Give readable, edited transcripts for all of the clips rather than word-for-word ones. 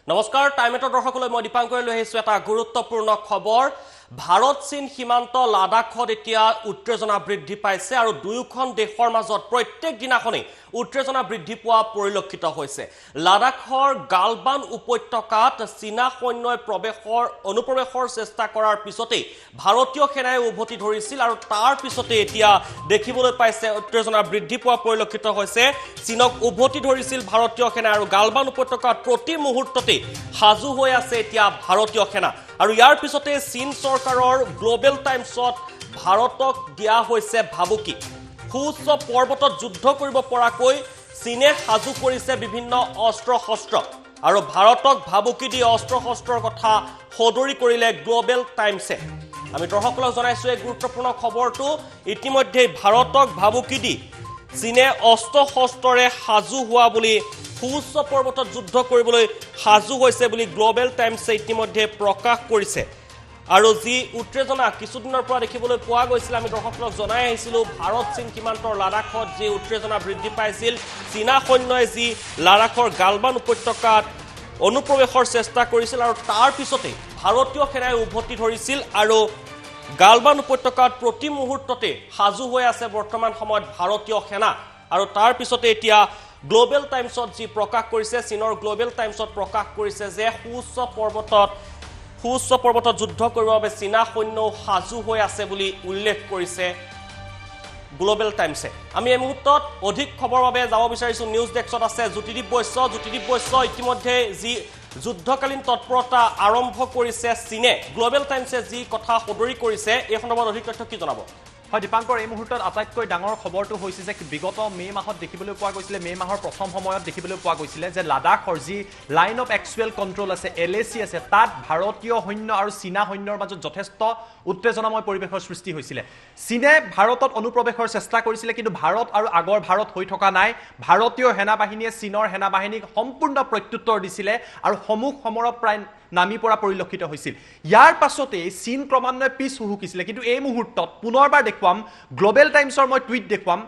নমস্কাৰ টাইম এটৰ দৰ্শকলৈ মই দীপাংকৰ লৈ আহিছো এটা গুৰুত্বপূৰ্ণ খবৰ ভাৰত চীন সীমান্ত লাডাখত এতিয়া উত্তেজনা বৃদ্ধি পাইছে আৰু দুয়োখন দেশৰ মাজত প্ৰত্যেক দিনাখনি উত্তেজনা বৃদ্ধি পোৱা পৰিলক্ষিত হৈছে লাডাখৰ গালবান উপত্যকাত চীনা সৈন্যই অনুপ্ৰৱেশৰ চেষ্টা কৰাৰ পিছতে ভাৰতীয় সেনাই উভতি ধৰিছিল আৰু তাৰ পিছতে এতিয়া দেখিবলৈ পাইছে উত্তেজনা বৃদ্ধি পোৱা পৰিলক্ষিত হৈছে চীনক উভতি ধৰিছিল ভাৰতীয় সেনা আৰু গালবান উপত্যকাত প্ৰতি মুহূৰ্ততে হাজু হৈ আছে এতিয়া ভাৰতীয় সেনা আৰু ইয়াৰ পিছতে চীন চৰকাৰৰ গ্লোবেল টাইমছত ভাৰতক দিয়া হৈছে ভাবুকি সুউচ্চ পৰ্বতত যুদ্ধ কৰিব পৰাকৈ চীনে হাজু কৰিছে বিভিন্ন অস্ত্ৰ শস্ত্ৰ আৰু ভাৰতক ভাবুকি দি অস্ত্ৰ শস্ত্ৰৰ কথা সদৰি কৰিলে গ্লোবেল টাইমছে আমি দৰ্শকসকলক জনাইছো এই গুৰুত্বপূৰ্ণ খবৰটো ইতিমধ্যে ভাৰতক ভাবুকি দি চীনে অস্ত্ৰ শস্ত্ৰৰে হাজু হোৱা বুলি সুউচ্চ পৰ্বতত যুদ্ধ কৰিবলৈ হাজু হৈছে বুলি গ্লোবেল টাইমছে ইতিমধ্যে প্ৰকাশ কৰিছে আৰু যি উত্তেজনা কিছুদিনৰ পৰা দেখিবলৈ পোৱা গৈছিল আমি দৰ্শকসকলক জনাই আহিছিলো ভাৰত চীন সীমান্তৰ লাডাখত যি উত্তেজনা বৃদ্ধি পাইছিল চীনা সৈন্যই যি লাডাখৰ গালবান উপত্যকাত অনুপ্ৰৱেশৰ চেষ্টা কৰিছিল আৰু তাৰ পিছতে ভাৰতীয় সেনাই উভতি ধৰিছিল আৰু গালবান উপত্যকাত প্ৰতি মুহূৰ্ততে হাজু হৈ আছে বৰ্তমান সময়ত ভাৰতীয় সেনা আৰু তাৰ পিছতে এতিয়া গ্লোবেল টাইমছত যি প্ৰকাশ কৰিছে চীনৰ গ্লোবেল টাইমছত প্ৰকাশ কৰিছে যে সুউচ্চ পৰ্বতত যুদ্ধ কৰিবৰ বাবে চীনা সৈন্য হাজু হৈ আছে বুলি উল্লেখ কৰিছে গ্লোবেল টাইমছে আমি এই মুহূৰ্তত অধিক খবৰৰ বাবে যাব বিচাৰিছো নিউজ ডেস্কত আছে জ্যোতিদীপ বৈশ্য ইতিমধ্যে যি যুদ্ধকালীন তৎপৰতা আৰম্ভ কৰিছে চীনে গ্লোবেল টাইমছে যি কথা সদৰি কৰিছে এই সন্দৰ্ভত অধিক তথ্য কি জনাব হয় দীপাংকৰ এই মুহূৰ্তত আটাইতকৈ ডাঙৰ খবৰটো হৈছে যে বিগত মে মাহত দেখিবলৈ পোৱা গৈছিল মে মাহৰ প্ৰথম সময়ত দেখিবলৈ পোৱা গৈছিল যে লাডাখৰ যি লাইন অফ এক্সুৱেল কণ্ট্ৰল আছে LAC আছে তাত ভাৰতীয় সৈন্য আৰু চীনা সৈন্যৰ মাজত যথেষ্ট উত্তেজনাময় পৰিৱেশৰ সৃষ্টি হৈছিল চীনে ভাৰতত অনুপ্ৰৱেশৰ চেষ্টা কৰিছিল কিন্তু ভাৰত আৰু আগৰ ভাৰত হৈ থকা নাই ভাৰতীয় সেনাবাহিনীয়ে চীনৰ সেনাবাহিনীক সম্পূৰ্ণ প্ৰত্যুত্তৰ দিছিল আৰু সমুখ সমৰত প্ৰায় নামি পৰা পৰিলক্ষিত হৈছিল ইয়াৰ পাছতে চীন ক্ৰমান্বয়ে পিছ হুহুকিছিল কিন্তু এই মুহূৰ্তত পুনৰবাৰ দেখুৱাম গ্লোবেল টাইমছৰ মই টুইট দেখুৱাম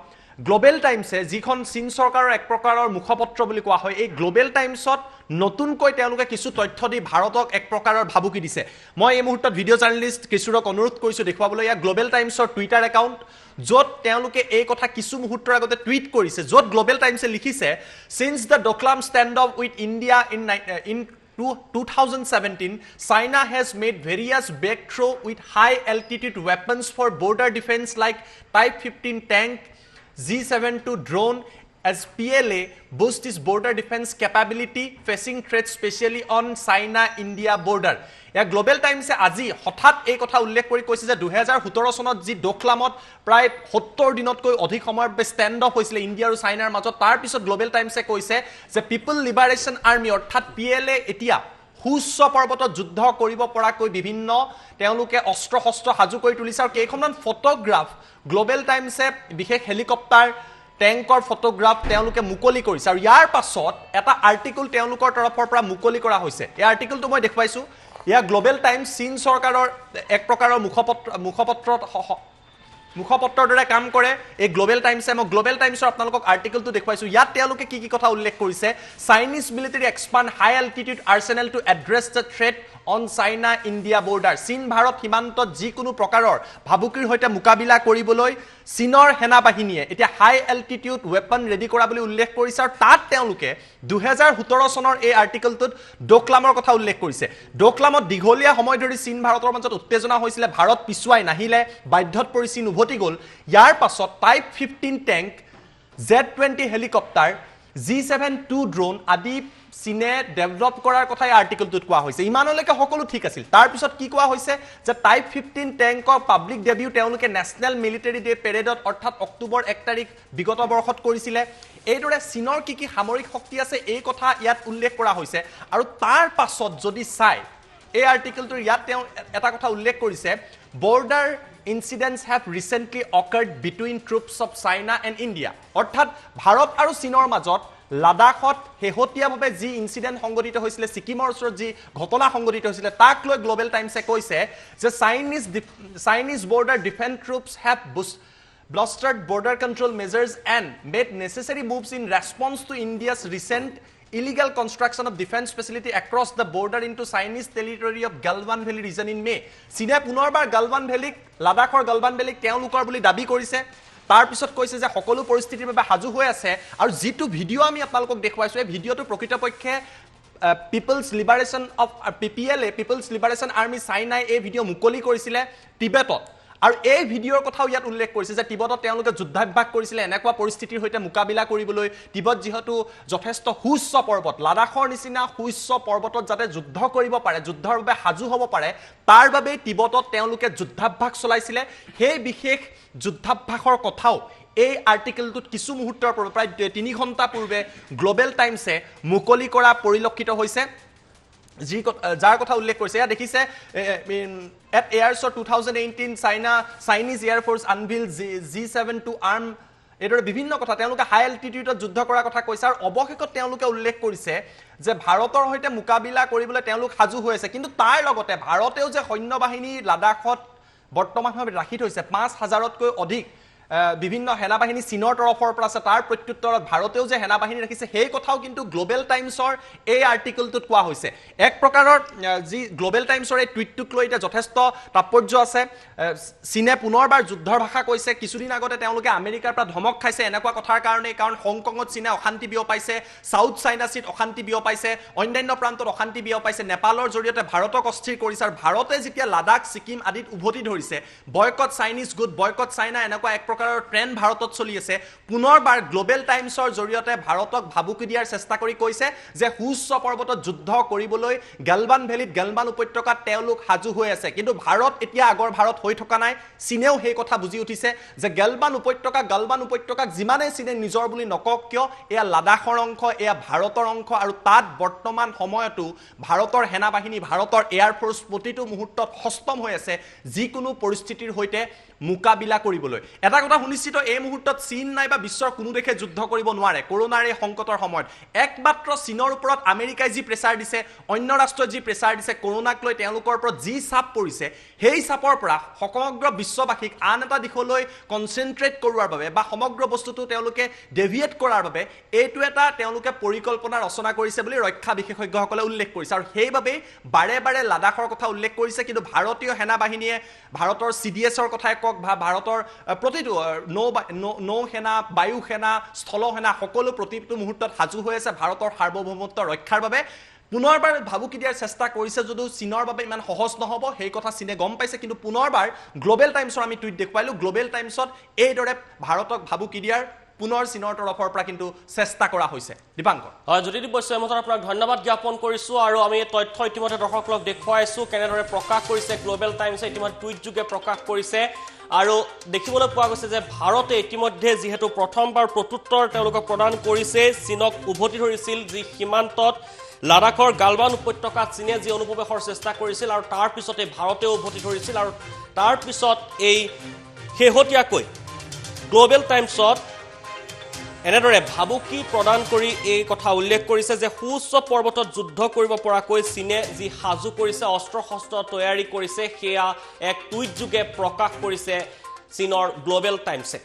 গ্লোবেল টাইমছে যিখন চীন চৰকাৰৰ এক প্ৰকাৰৰ মুখপত্ৰ বুলি কোৱা হয় এই গ্লোবেল টাইমছত নতুনকৈ তেওঁলোকে কিছু তথ্য দি ভাৰতক এক প্ৰকাৰৰ ভাবুকি দিছে মই এই মুহূৰ্তত ভিডিঅ' জাৰ্নেলিষ্ট কিশোৰক অনুৰোধ কৰিছো দেখুৱাবলৈ ইয়া গ্লোবেল টাইমছৰ টুইটাৰ একাউণ্ট য'ত তেওঁলোকে এই কথা কিছু মুহূৰ্তৰ আগতে টুইট কৰিছে য'ত গ্লোবেল টাইমছে লিখিছে since the Doklam stand of with India in 2017, China has made various breakthroughs with high-altitude weapons for border defense like Type 15 tank, G-72 drone, as PLA boosts its border defense capability facing threats especially on China-India border. या global टाइम्से আজি হঠাৎ এই কথা উল্লেখ কৰি কৈছে যে 2017 চনত যি ডোকলামত প্ৰায় 70 দিনতকৈ অধিক সময়ৰ ষ্টেণ্ড অফ হৈছিল ইণ্ডিয়া আৰু চাইনাৰ মাজত তাৰ পিছত গ্লোবেল টাইমছে কৈছে যে পিপল লিবাৰেশ্যন আৰ্মি অৰ্থাৎ PLA এতিয়া সুউচ্চ পৰ্বতত যুদ্ধ কৰিব পৰাকৈ বিভিন্ন তেওঁলোকে অস্ত্ৰ শস্ত্ৰ হাজু কৰি তুলিছে আৰু কেইখনমান ফটোগ্ৰাফ গ্লোবেল টাইমছে বিশেষ হেলিকপ্টাৰ ট্যাঙ্কৰ ফটোগ্ৰাফ তেওঁলোকে মুকলি কৰিছে আৰু ইয়াৰ পাছত এটা আৰ্টিকল তেওঁলোকৰ তৰফৰ পৰা মুকলি কৰা হৈছে এই আৰ্টিকলটো মই দেখুৱাইছো ইয়া গ্লোবেল টাইমছ চীন চৰকাৰৰ এক প্ৰকাৰৰ মুখপত্ৰৰ দৰে কাম কৰে এই গ্লোবেল টাইমছে মই গ্লোবেল টাইমছৰ আপোনালোকক আৰ্টিকলটো দেখুৱাইছো ইয়াত তেওঁলোকে কি কথা উল্লেখ কৰিছে Chinese military expand high altitude arsenal to address the threat on China India border চীন ভাৰত সীমান্তত যিকোনো প্ৰকাৰৰ ভাবুকিৰ সৈতে মুকাবিলা কৰিবলৈ চীনৰ সেনাবাহিনীয়ে এতিয়া হাই অল্টিটিউড ৱেপন ৰেডি কৰা বুলি উল্লেখ কৰিছে আৰু তাত তেওঁলোকে 2017 চনৰ এই আৰ্টিকলটোত ডোকলামৰ কথা উল্লেখ কৰিছে ডোকলামত দীঘলীয়া সময় ধৰি চীন ভাৰতৰ মাজত উত্তেজনা হৈছিল ভাৰত পিছুৱাই নাহিলে বাধ্যত পৰি চীন উভতি গ'ল ইয়াৰ পাছত type 15 tank Z-20 helicopter G-72 drone আদি চীনে ডেভেলপ কৰাৰ কথা এই আৰ্টিকলটোত কোৱা হৈছে ইমানলৈকে সকলো ঠিক আছিল তাৰ পিছত কি কোৱা হৈছে যে টাইপ 15 টেংকৰ পাব্লিক ডেবিউ তেওঁলোকে নেশনেল মিলিটাৰী ডে পেৰেডত অৰ্থাৎ অক্টোবৰ 1 তাৰিখ বিগত বৰ্ষত কৰিছিল এইদৰে চীনৰ কি সামৰিক শক্তি আছে এই কথা ইয়াত উল্লেখ কৰা হৈছে আৰু তাৰ পাছত যদি চাই এই আৰ্টিকলটোৰ ইয়াত তেওঁ এটা কথা উল্লেখ কৰিছে border incidents have recently occurred between troops of China and India অৰ্থাৎ ভাৰত আৰু চীনৰ মাজত লাডাখত হেহতিয়াভাৱে যি ইনসিডেন্ট সংঘটিত হৈছিল সিকিমৰ ওচৰত যি ঘটনা সংঘটিত হৈছিল তাক লৈ গ্লোবেল টাইমছে কৈছে যে Chinese border defence troops have blustered border control measures and made necessary moves in response to India's recent illegal construction of defense facility across the border into Chinese territory of Galwan Valley region in May. চীনে পুনৰবাৰ গালৱান ভেলীক লাডাখৰ গালৱান ভেলীক তেওঁলোকৰ বুলি দাবী কৰিছে তাৰ পিছত কৈছে যে সকলো পৰিস্থিতিৰ বাবে সাজু হৈ আছে আৰু যেটো ভিডিও আমি আপোনালোকক দেখুৱাইছো এই ভিডিওটো প্ৰকৃতপক্ষে People's Liberation of PPLA People's Liberation Army চাইনাই এই ভিডিও মুকলি কৰিছিল টিবেটত আৰু এই ভিডিওৰ কথাও ইয়াত উল্লেখ কৰিছে যে টিবেটত তেওঁলোকে যুদ্ধাভ্যাস কৰিছিল এনেকুৱা পৰিস্থিতিৰ হৈতে মোকাবিলা কৰিবলৈ টিবেট যেহেতু যথেষ্ট সুউচ্চ পৰ্বত লাডাখৰ নিচিনা সুউচ্চ পৰ্বতত যাতে যুদ্ধ কৰিব পাৰে যুদ্ধৰ বাবে সাজু হ'ব পাৰে তাৰ বাবে টিবেটত তেওঁলোকে যুদ্ধাভ্যাস চলাইছিল সেই বিশেষ যুদ্ধাভ্যাসৰ কথাও এই আৰ্টিকেলটোত কিছু মুহূৰ্তৰ পূৰ্বে প্ৰায় 3 ঘণ্টা পূৰ্বে গ্লোবেল টাইমছে মুকলি কৰা পৰিলক্ষিত হৈছে যাৰ কথা উল্লেখ কৰিছে ইয়া দেখিছে at airs of 2018 Chinese Air Force unveiled G7 to arm এদৰে বিভিন্ন কথা তেওঁলোকে হাই এল্টিটিউডত যুদ্ধ কৰাৰ কথা কৈছে আৰু অৱশেষত তেওঁলোকে উল্লেখ কৰিছে যে ভাৰতৰ হৈতে মুকাবিলা কৰিবলৈ তেওঁলোক সাজু হৈ আছে কিন্তু তাৰ লগতে ভাৰতেও যে সৈন্য বাহিনী লাডাখত বৰ্তমানভাৱে ৰাখি থৈছে 5000তকৈ অধিক বিভিন্ন সেনা বাহিনী চীনৰ তৰফৰ পৰা আছে তাৰ প্ৰত্যুত্তৰত ভাৰতেও যে সেনা বাহিনী ৰাখিছে সেই কথাও কিন্তু গ্লোবেল টাইমছৰ এই আৰ্টিকেলটোত কোৱা হৈছে এক প্ৰকাৰৰ যি গ্লোবেল টাইমছৰ এই টুইটটোক লৈ এটা যথেষ্ট তাৎপৰ্য আছে চীনে পুনৰবাৰ যুদ্ধৰ ভাষা কৈছে কিছুদিন আগতে তেওঁলোকে আমেৰিকাৰ পৰা ধমক খাইছে এনেকুৱা কথাৰ কাৰণে কাৰণ হংকঙত চীনে অশান্তি বিয়পাইছে সাউথ চাইনা চিত অশান্তি বিয়পাইছে অন্যান্য প্ৰান্তত অশান্তি বিয়পাইছে নেপালৰ জৰিয়তে ভাৰতক অস্থিৰ কৰিছে আৰু ভাৰতে যেতিয়া লাডাখ সিকিম আদিত উভতি ধৰিছে boycott Chinese good boycott China এনেকুৱা এক ট্ৰেন্ড ভাৰতত চলি আছে পুনৰবাৰ গ্লোবেল টাইমছৰ জৰিয়তে ভাৰতক ভাবুকি দিয়াৰ চেষ্টা কৰি কৈছে যে সুউচ্চ পৰ্বতত যুদ্ধ কৰিবলৈ গালৱান ভেলীত গালৱান উপত্যকাত তেওঁলোক সাজু হৈ আছে কিন্তু ভাৰত এতিয়া আগৰ ভাৰত হৈ থকা নাই চীনেও সেই কথা বুজি উঠিছে যে গালৱান উপত্যকাক যিমানে চীনে নিজৰ বুলি নকক কিয় এয়া লাডাখৰ অংশ এয়া ভাৰতৰ অংশ আৰু তাত বৰ্তমান সময়তো ভাৰতৰ সেনা বাহিনী ভাৰতৰ এয়াৰ ফোৰ্স প্ৰতিটো মুহূৰ্তত সষ্টম হৈ আছে যিকোনো পৰিস্থিতিৰ হৈতে মুকাবিলা কৰিবলৈ এটা কথা শুনিছিত এই মুহূৰ্তত চীন নাইবা বিশ্বৰ কোনো দেশে যুদ্ধ কৰিব নোৱাৰে কৰোনাৰ এই সংকটৰ সময়ত একমাত্ৰ চীনৰ ওপৰত আমেৰিকাই যি প্ৰেছাৰ দিছে অন্য ৰাষ্ট্ৰই যি প্ৰেছাৰ দিছে কৰোনাক লৈ তেওঁলোকৰ ওপৰত যি চাপ পৰিছে সেই চাপৰ পৰা সমগ্ৰ বিশ্ববাসীক আন এটা দিশলৈ কনসেন্ট্ৰেট কৰোৱাৰ বাবে বা সমগ্ৰ বস্তুটো তেওঁলোকে ডেভিয়েট কৰাৰ বাবে এইটো এটা তেওঁলোকে পৰিকল্পনা ৰচনা কৰিছে বুলি ৰক্ষা বিশেষজ্ঞসকলে উল্লেখ কৰিছে আৰু সেইবাবে বাৰে বাৰে লাডাখৰ কথা উল্লেখ কৰিছে কিন্তু ভাৰতীয় সেনা বাহিনীয়ে ভাৰতৰ CDSৰ কথাই কক বা ভাৰতৰ প্ৰতিটো নৌ সেনা বায়ু সেনা স্থল সেনা সকলো প্ৰতিটো মুহূৰ্তত সাজু হৈ আছে ভাৰতৰ সাৰ্বভৌমত্ব ৰক্ষাৰ বাবে পুনৰবাৰ ভাবুকি দিয়াৰ চেষ্টা কৰিছে যদিও চীনৰ বাবে ইমান সহজ নহব সেই কথা চীনে গম পাইছে কিন্তু পুনৰবাৰ গ্লোবেল টাইমছৰ আমি টুইট দেখুৱাইলো গ্লোবেল টাইমছত এইদৰে ভাৰতক ভাবুকি দিয়াৰ পুনৰ চীনৰ তৰফৰ পৰা কিন্তু চেষ্টা কৰা হৈছে দীপাংকৰ হয় যদি বৈশ্য মহোদয় আপোনাক ধন্যবাদ জ্ঞাপন কৰিছো আৰু আমি তথ্য ইতিমধ্যে দৰ্শকক দেখুৱাইছো কেনেদৰে প্ৰকাশ কৰিছে গ্লোবেল টাইমছে ইতিমধ্যে টুইট যোগে প্ৰকাশ কৰিছে আৰু দেখিবলৈ পোৱা গৈছে যে ভাৰতে ইতিমধ্যে যেহেতু প্ৰথমবাৰ প্ৰত্যুত্তৰ তেওঁলোকক প্ৰদান কৰিছে চীনক উভতি ধৰিছিল যি সীমান্তত লাডাখৰ গালৱান উপত্যকাত চীনে যি অনুপ্ৰৱেশৰ চেষ্টা কৰিছিল আৰু তাৰ পিছতে ভাৰতেও উভতি ধৰিছিল আৰু তাৰ পিছত এই শেহতীয়াকৈ গ্লোবেল টাইমছত এনেদৰে ভাবুকি প্ৰদান কৰি এই কথা উল্লেখ কৰিছে যে সুউচ্চ পৰ্বতত যুদ্ধ কৰিব পৰাকৈ চীনে যি সাজু কৰিছে অস্ত্ৰ শস্ত্ৰ তৈয়াৰী কৰিছে সেয়া এক টুইট যোগে প্ৰকাশ কৰিছে চীনৰ গ্লোবেল টাইমছে